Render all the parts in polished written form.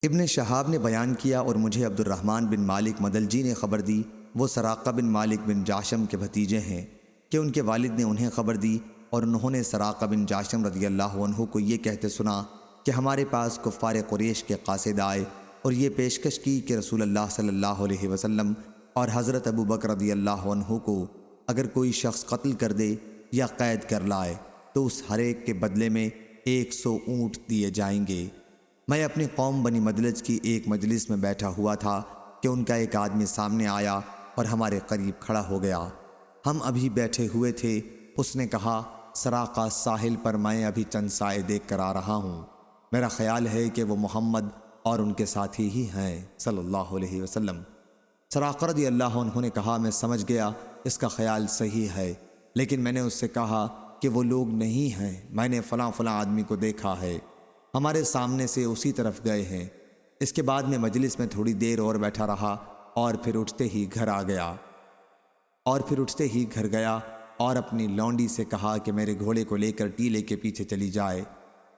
ابن شہاب نے بیان کیا اور مجھے عبد الرحمن بن مالک مدلجی نے خبر دی، وہ سراقہ بن مالک بن جاشم کے بھتیجے ہیں، کہ ان کے والد نے انہیں خبر دی اور انہوں نے سراقہ بن جاشم رضی اللہ عنہ کو یہ کہتے سنا کہ ہمارے پاس کفار قریش کے قاصد آئے اور یہ پیشکش کی کہ رسول اللہ صلی اللہ علیہ وسلم اور حضرت ابو بکر رضی اللہ عنہ کو اگر کوئی شخص قتل کر دے یا قید کر لائے تو اس ہر ایک کے بدلے میں 100 اونٹ دیے جائیں گے۔ میں اپنی قوم بنی مدلج کی ایک مجلس میں بیٹھا ہوا تھا کہ ان کا ایک آدمی سامنے آیا اور ہمارے قریب کھڑا ہو گیا۔ ہم ابھی بیٹھے ہوئے تھے، اس نے کہا، سراقہ ساحل پر میں ابھی چند سائے دیکھ کر آ رہا ہوں، میرا خیال ہے کہ وہ محمد اور ان کے ساتھی ہی ہیں صلی اللہ علیہ وسلم۔ سراقہ رضی اللہ عنہ نے کہا، میں سمجھ گیا اس کا خیال صحیح ہے، لیکن میں نے اس سے کہا کہ وہ لوگ نہیں ہیں، میں نے فلاں فلاں آدمی کو دیکھا ہے، ہمارے سامنے سے اسی طرف گئے ہیں۔ اس کے بعد میں مجلس میں تھوڑی دیر اور بیٹھا رہا اور پھر اٹھتے ہی گھر گیا اور اپنی لونڈی سے کہا کہ میرے گھوڑے کو لے کر ٹیلے کے پیچھے چلی جائے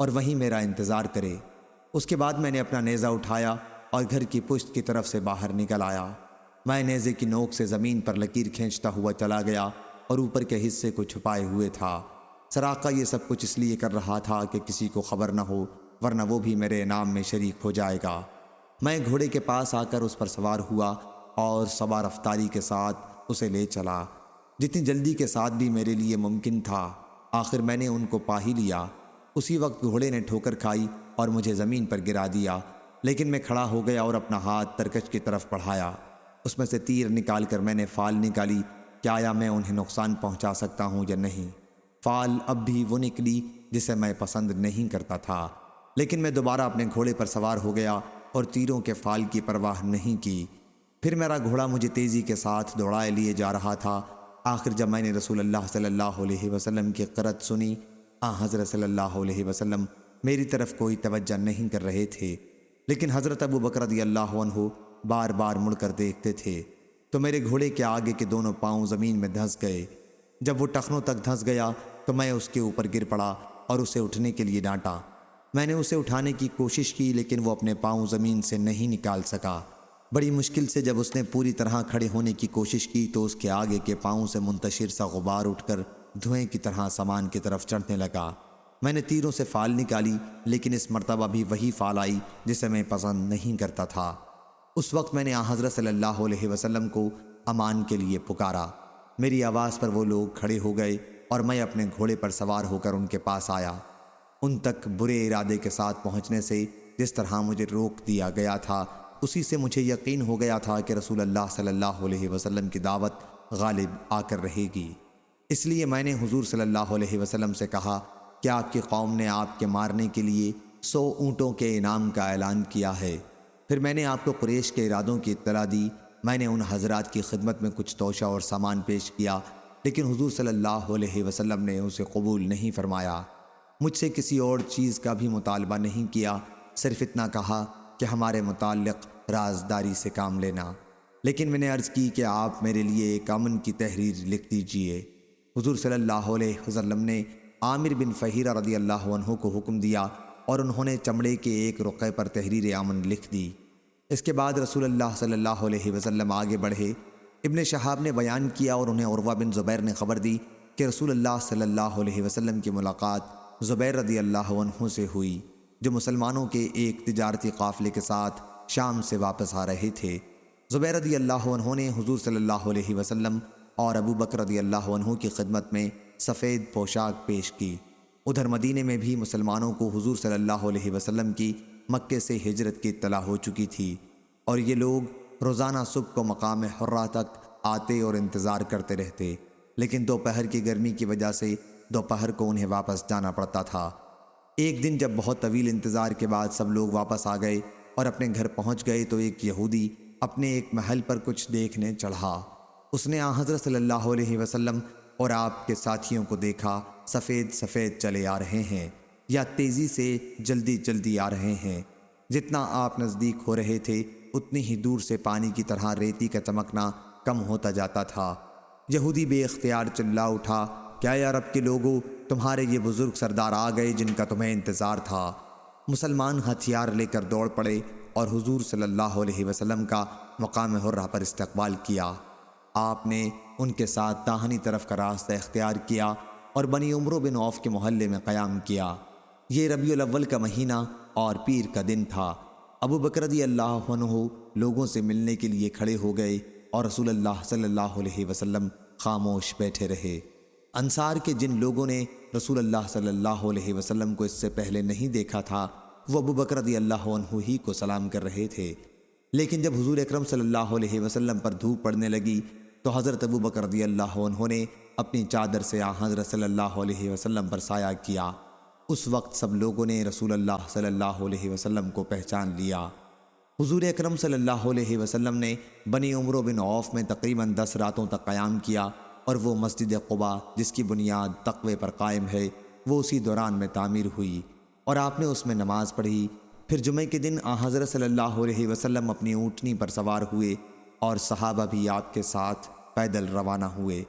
اور وہیں میرا انتظار کرے۔ اس کے بعد میں نے اپنا نیزہ اٹھایا اور گھر کی پشت کی طرف سے باہر نکل آیا۔ میں نیزے کی نوک سے زمین پر لکیر کھینچتا ہوا چلا گیا اور اوپر کے حصے کو چھپائے ہوئے تھا۔ سراقہ یہ سب کچھ اس لیے کر رہا تھا کہ کسی کو خبر نہ ہو، ورنہ وہ بھی میرے انعام میں شریک ہو جائے گا۔ میں گھوڑے کے پاس آ کر اس پر سوار ہوا اور سوا رفتاری کے ساتھ اسے لے چلا، جتنی جلدی کے ساتھ بھی میرے لیے ممکن تھا۔ آخر میں نے ان کو پا ہی لیا۔ اسی وقت گھوڑے نے ٹھوکر کھائی اور مجھے زمین پر گرا دیا، لیکن میں کھڑا ہو گیا اور اپنا ہاتھ ترکش کی طرف بڑھایا۔ اس میں سے تیر نکال کر میں نے فال نکالی کہ آیا میں انہیں نقصان پہنچا سکتا ہوں یا نہیں۔ فال اب بھی وہ نکلی جسے میں پسند نہیں کرتا تھا، لیکن میں دوبارہ اپنے گھوڑے پر سوار ہو گیا اور تیروں کے فال کی پرواہ نہیں کی۔ پھر میرا گھوڑا مجھے تیزی کے ساتھ دوڑائے لیے جا رہا تھا۔ آخر جب میں نے رسول اللہ صلی اللہ علیہ وسلم کی قرأت سنی، حضرت صلی اللہ علیہ وسلم میری طرف کوئی توجہ نہیں کر رہے تھے، لیکن حضرت ابو بکر رضی اللہ عنہ بار بار مڑ کر دیکھتے تھے، تو میرے گھوڑے کے آگے کے دونوں پاؤں زمین میں دھنس گئے۔ جب وہ ٹخنوں تک دھنس گیا تو میں اس کے اوپر گر پڑا اور اسے اٹھنے کے لیے ڈانٹا۔ میں نے اسے اٹھانے کی کوشش کی، لیکن وہ اپنے پاؤں زمین سے نہیں نکال سکا۔ بڑی مشکل سے جب اس نے پوری طرح کھڑے ہونے کی کوشش کی تو اس کے آگے کے پاؤں سے منتشر سا غبار اٹھ کر دھوئیں کی طرح سامان کی طرف چڑھنے لگا۔ میں نے تیروں سے فال نکالی، لیکن اس مرتبہ بھی وہی فال آئی جسے میں پسند نہیں کرتا تھا۔ اس وقت میں نے حضرت صلی اللہ علیہ وسلم کو امان کے لیے پکارا۔ میری آواز پر وہ لوگ کھڑے ہو گئے اور میں اپنے گھوڑے پر سوار ہو کر ان کے پاس آیا۔ ان تک برے ارادے کے ساتھ پہنچنے سے جس طرح مجھے روک دیا گیا تھا، اسی سے مجھے یقین ہو گیا تھا کہ رسول اللہ صلی اللہ علیہ وسلم کی دعوت غالب آ کر رہے گی۔ اس لیے میں نے حضور صلی اللہ علیہ وسلم سے کہا کہ آپ کی قوم نے آپ کے مارنے کے لیے 100 اونٹوں کے انعام کا اعلان کیا ہے۔ پھر میں نے آپ کو قریش کے ارادوں کی اطلاع دی۔ میں نے ان حضرات کی خدمت میں کچھ توشہ اور سامان پیش کیا، لیکن حضور صلی اللہ علیہ وسلم نے اسے قبول نہیں فرمایا۔ مجھ سے کسی اور چیز کا بھی مطالبہ نہیں کیا، صرف اتنا کہا کہ ہمارے متعلق رازداری سے کام لینا۔ لیکن میں نے عرض کی کہ آپ میرے لیے ایک امن کی تحریر لکھ دیجئے۔ حضور صلی اللہ علیہ وسلم نے عامر بن فہیرہ رضی اللہ عنہ کو حکم دیا اور انہوں نے چمڑے کے ایک رقعے پر تحریر امن لکھ دی۔ اس کے بعد رسول اللہ صلی اللہ علیہ وسلم آگے بڑھے۔ ابن شہاب نے بیان کیا اور انہیں عروہ بن زبیر نے خبر دی کہ رسول اللہ صلی اللہ علیہ وسلم کی ملاقات زبیر رضی اللہ عنہ سے ہوئی، جو مسلمانوں کے ایک تجارتی قافلے کے ساتھ شام سے واپس آ رہے تھے۔ زبیر رضی اللہ عنہ نے حضور صلی اللہ علیہ وسلم اور ابو بکر رضی اللہ عنہ کی خدمت میں سفید پوشاک پیش کی۔ ادھر مدینے میں بھی مسلمانوں کو حضور صلی اللہ علیہ وسلم کی مکے سے ہجرت کی اطلاع ہو چکی تھی، اور یہ لوگ روزانہ صبح کو مقام حرہ تک آتے اور انتظار کرتے رہتے، لیکن دوپہر کی گرمی کی وجہ سے دوپہر کو انہیں واپس جانا پڑتا تھا۔ ایک دن جب بہت طویل انتظار کے بعد سب لوگ واپس آ گئے اور اپنے گھر پہنچ گئے تو ایک یہودی اپنے ایک محل پر کچھ دیکھنے چڑھا۔ اس نے حضرت صلی اللہ علیہ وسلم اور آپ کے ساتھیوں کو دیکھا، سفید سفید چلے آ رہے ہیں یا تیزی سے جلدی جلدی آ رہے ہیں۔ جتنا آپ نزدیک ہو رہے تھے اتنی ہی دور سے پانی کی طرح ریتی کا چمکنا کم ہوتا جاتا تھا۔ یہودی بے اختیار چلا اٹھا، کیا یا عرب کے لوگوں، تمہارے یہ بزرگ سردار آ گئے جن کا تمہیں انتظار تھا۔ مسلمان ہتھیار لے کر دوڑ پڑے اور حضور صلی اللہ علیہ وسلم کا مقام حرہ پر استقبال کیا۔ آپ نے ان کے ساتھ داہنی طرف کا راستہ اختیار کیا اور بنی عمرو بن عوف کے محلے میں قیام کیا۔ یہ ربیع الاول کا مہینہ اور پیر کا دن تھا۔ ابو بکر رضی اللہ عنہ لوگوں سے ملنے کے لیے کھڑے ہو گئے اور رسول اللہ صلی اللہ علیہ وسلم خاموش بیٹھے رہے۔ انصار کے جن لوگوں نے رسول اللہ صلی اللہ علیہ وسلم کو اس سے پہلے نہیں دیکھا تھا، وہ ابو بکر رضی اللہ عنہ ہی کو سلام کر رہے تھے۔ لیکن جب حضور اکرم صلی اللہ علیہ وسلم پر دھوپ پڑنے لگی تو حضرت ابو بکر رضی اللہ عنہ نے اپنی چادر سے حضرت صلی اللہ علیہ وسلم پر سایہ کیا۔ اس وقت سب لوگوں نے رسول اللہ صلی اللہ علیہ وسلم کو پہچان لیا۔ حضور اکرم صلی اللہ علیہ وسلم نے بنی عمرو بن عوف میں تقریباً 10 راتوں تک قیام کیا، اور وہ مسجد قباء جس کی بنیاد تقوی پر قائم ہے وہ اسی دوران میں تعمیر ہوئی، اور آپ نے اس میں نماز پڑھی۔ پھر جمعہ کے دن حضرت صلی اللہ علیہ وسلم اپنی اونٹنی پر سوار ہوئے اور صحابہ بھی آپ کے ساتھ پیدل روانہ ہوئے۔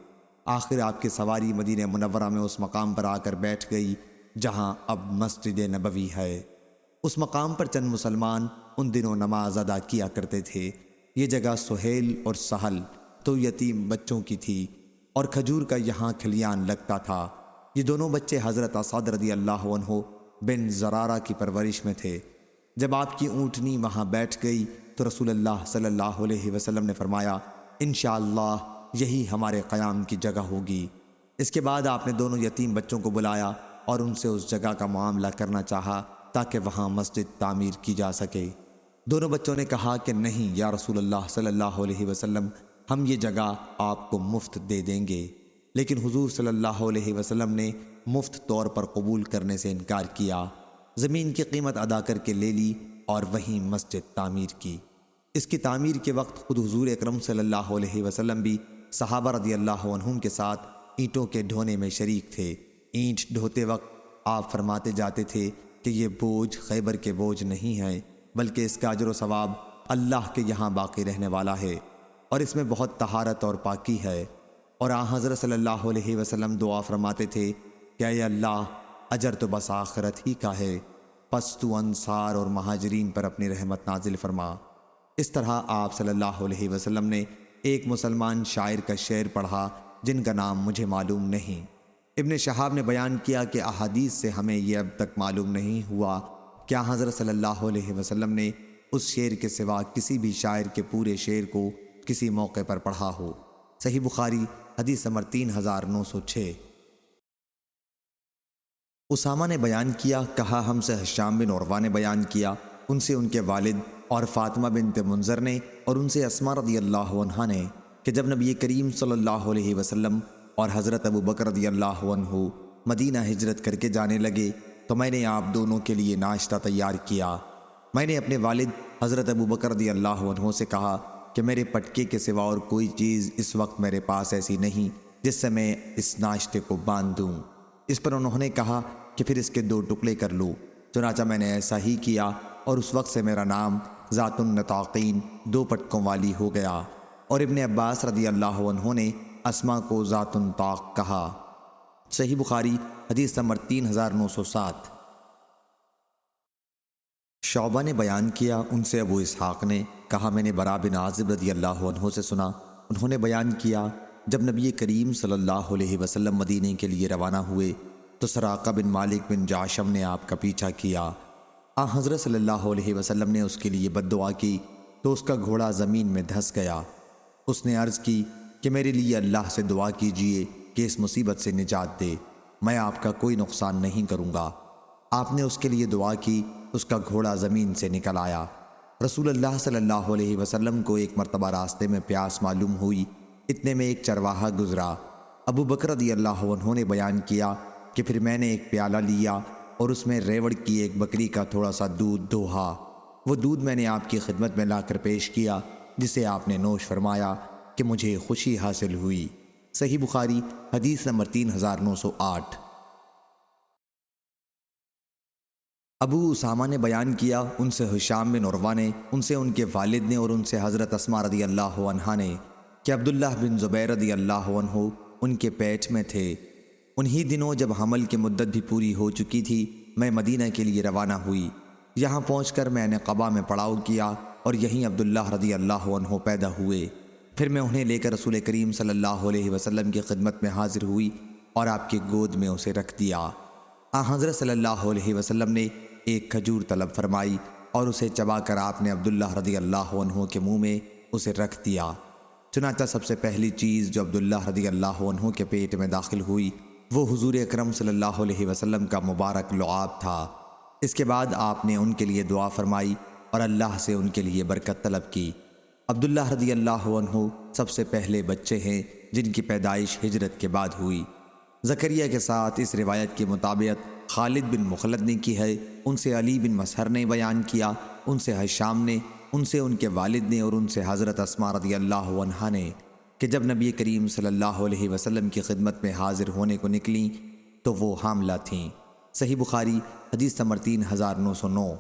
آخر آپ کی سواری مدینہ منورہ میں اس مقام پر آ کر بیٹھ گئی جہاں اب مسجد نبوی ہے۔ اس مقام پر چند مسلمان ان دنوں نماز ادا کیا کرتے تھے۔ یہ جگہ سہیل اور سہل دو یتیم بچوں کی تھی، اور کھجور کا یہاں کھلیان لگتا تھا۔ یہ دونوں بچے حضرت اسعد رضی اللہ عنہ بن زرارہ کی پرورش میں تھے۔ جب آپ کی اونٹنی وہاں بیٹھ گئی تو رسول اللہ صلی اللہ علیہ وسلم نے فرمایا، انشاءاللہ یہی ہمارے قیام کی جگہ ہوگی۔ اس کے بعد آپ نے دونوں یتیم بچوں کو بلایا اور ان سے اس جگہ کا معاملہ کرنا چاہا تاکہ وہاں مسجد تعمیر کی جا سکے۔ دونوں بچوں نے کہا کہ نہیں یا رسول اللہ صلی اللہ علیہ وسلم، ہم یہ جگہ آپ کو مفت دے دیں گے۔ لیکن حضور صلی اللہ علیہ وسلم نے مفت طور پر قبول کرنے سے انکار کیا، زمین کی قیمت ادا کر کے لے لی اور وہیں مسجد تعمیر کی۔ اس کی تعمیر کے وقت خود حضور اکرم صلی اللہ علیہ وسلم بھی صحابہ رضی اللہ عنہم کے ساتھ اینٹوں کے ڈھونے میں شریک تھے۔ اینٹ ڈھوتے وقت آپ فرماتے جاتے تھے کہ یہ بوجھ خیبر کے بوجھ نہیں ہے، بلکہ اس کا اجر و ثواب اللہ کے یہاں باقی رہنے والا ہے، اور اس میں بہت طہارت اور پاکی ہے۔ اور حضرت صلی اللہ علیہ وسلم دعا فرماتے تھے کہ اے اللہ، اجر تو بس آخرت ہی کا ہے، پس تو انصار اور مہاجرین پر اپنی رحمت نازل فرما۔ اس طرح آپ صلی اللہ علیہ وسلم نے ایک مسلمان شاعر کا شعر پڑھا جن کا نام مجھے معلوم نہیں۔ ابن شہاب نے بیان کیا کہ احادیث سے ہمیں یہ اب تک معلوم نہیں ہوا کیا حضرت صلی اللہ علیہ وسلم نے اس شعر کے سوا کسی بھی شاعر کے پورے شعر کو کسی موقع پر پڑھا ہو۔ صحیح بخاری حدیث نمبر 3906۔ اسامہ نے بیان کیا، کہا ہم سے ہشام بن عروہ نے بیان کیا، ان سے ان کے والد اور فاطمہ بنت منذر نے، اور ان سے اسماء رضی اللہ عنہا نے، کہ جب نبی کریم صلی اللہ علیہ وسلم اور حضرت ابو بکر رضی اللہ عنہ مدینہ ہجرت کر کے جانے لگے تو میں نے آپ دونوں کے لیے ناشتہ تیار کیا۔ میں نے اپنے والد حضرت ابو بکر رضی اللہ عنہ سے کہا کہ میرے پٹکے کے سوا اور کوئی چیز اس وقت میرے پاس ایسی نہیں جس سے میں اس ناشتے کو باندھ دوں۔ اس پر انہوں نے کہا کہ پھر اس کے 2 ٹکڑے کر لو۔ چنانچہ میں نے ایسا ہی کیا، اور اس وقت سے میرا نام ذات النطاقین 2 پٹکوں والی ہو گیا۔ اور ابن عباس رضی اللہ عنہ نے اسما کو ذات النطاق کہا۔ صحیح بخاری حدیث نمبر 3907۔ شعبہ نے بیان کیا، ان سے ابو اسحاق نے کہا میں نے برا بن عازب رضی اللہ عنہ سے سنا، انہوں نے بیان کیا جب نبی کریم صلی اللہ علیہ وسلم مدینے کے لیے روانہ ہوئے تو سراقہ بن مالک بن جاشم نے آپ کا پیچھا کیا۔ حضرت صلی اللہ علیہ وسلم نے اس کے لیے بد دعا کی تو اس کا گھوڑا زمین میں دھس گیا۔ اس نے عرض کی کہ میرے لیے اللہ سے دعا کیجئے کہ اس مصیبت سے نجات دے، میں آپ کا کوئی نقصان نہیں کروں گا۔ آپ نے اس کے لیے دعا کی، اس کا گھوڑا زمین سے نکل آیا۔ رسول اللہ صلی اللہ علیہ وسلم کو ایک مرتبہ راستے میں پیاس معلوم ہوئی، اتنے میں ایک چرواہا گزرا۔ ابو بکر رضی اللہ عنہ نے بیان کیا کہ پھر میں نے ایک پیالہ لیا اور اس میں ریوڑ کی ایک بکری کا تھوڑا سا دودھ دوہا۔ وہ دودھ میں نے آپ کی خدمت میں لا کر پیش کیا، جسے آپ نے نوش فرمایا کہ مجھے خوشی حاصل ہوئی۔ صحیح بخاری حدیث نمبر 3908۔ ابو اسامہ نے بیان کیا، ان سے ہشام بن عروہ نے، ان سے ان کے والد نے، اور ان سے حضرت اسماء رضی اللہ عنہا نے کہ عبداللہ بن زبیر رضی اللہ عنہ ان کے پیٹ میں تھے۔ انہی دنوں جب حمل کی مدت بھی پوری ہو چکی تھی، میں مدینہ کے لیے روانہ ہوئی۔ یہاں پہنچ کر میں نے قبا میں پڑاؤ کیا اور یہیں عبداللہ رضی اللہ عنہ پیدا ہوئے۔ پھر میں انہیں لے کر رسول کریم صلی اللہ علیہ وسلم کی خدمت میں حاضر ہوئی اور آپ کی گود میں اسے رکھ دیا۔ حضرت صلی اللہ علیہ وسلم نے ایک کھجور طلب فرمائی اور اسے چبا کر آپ نے عبداللہ رضی اللہ عنہ کے منہ میں اسے رکھ دیا۔ چنانچہ سب سے پہلی چیز جو عبداللہ رضی اللہ عنہ کے پیٹ میں داخل ہوئی وہ حضور اکرم صلی اللہ علیہ وسلم کا مبارک لعاب تھا۔ اس کے بعد آپ نے ان کے لیے دعا فرمائی اور اللہ سے ان کے لیے برکت طلب کی۔ عبداللہ رضی اللہ عنہ سب سے پہلے بچے ہیں جن کی پیدائش ہجرت کے بعد ہوئی۔ زکریا کے ساتھ اس روایت کے مطابق خالد بن مخلد نے کی ہے، ان سے علی بن مسہر نے بیان کیا، ان سے حشام نے، ان سے ان کے والد نے اور ان سے حضرت اسماء رضی اللہ عنہا نے کہ جب نبی کریم صلی اللہ علیہ وسلم کی خدمت میں حاضر ہونے کو نکلیں تو وہ حاملہ تھیں۔ صحیح بخاری حدیث نمبر 3909۔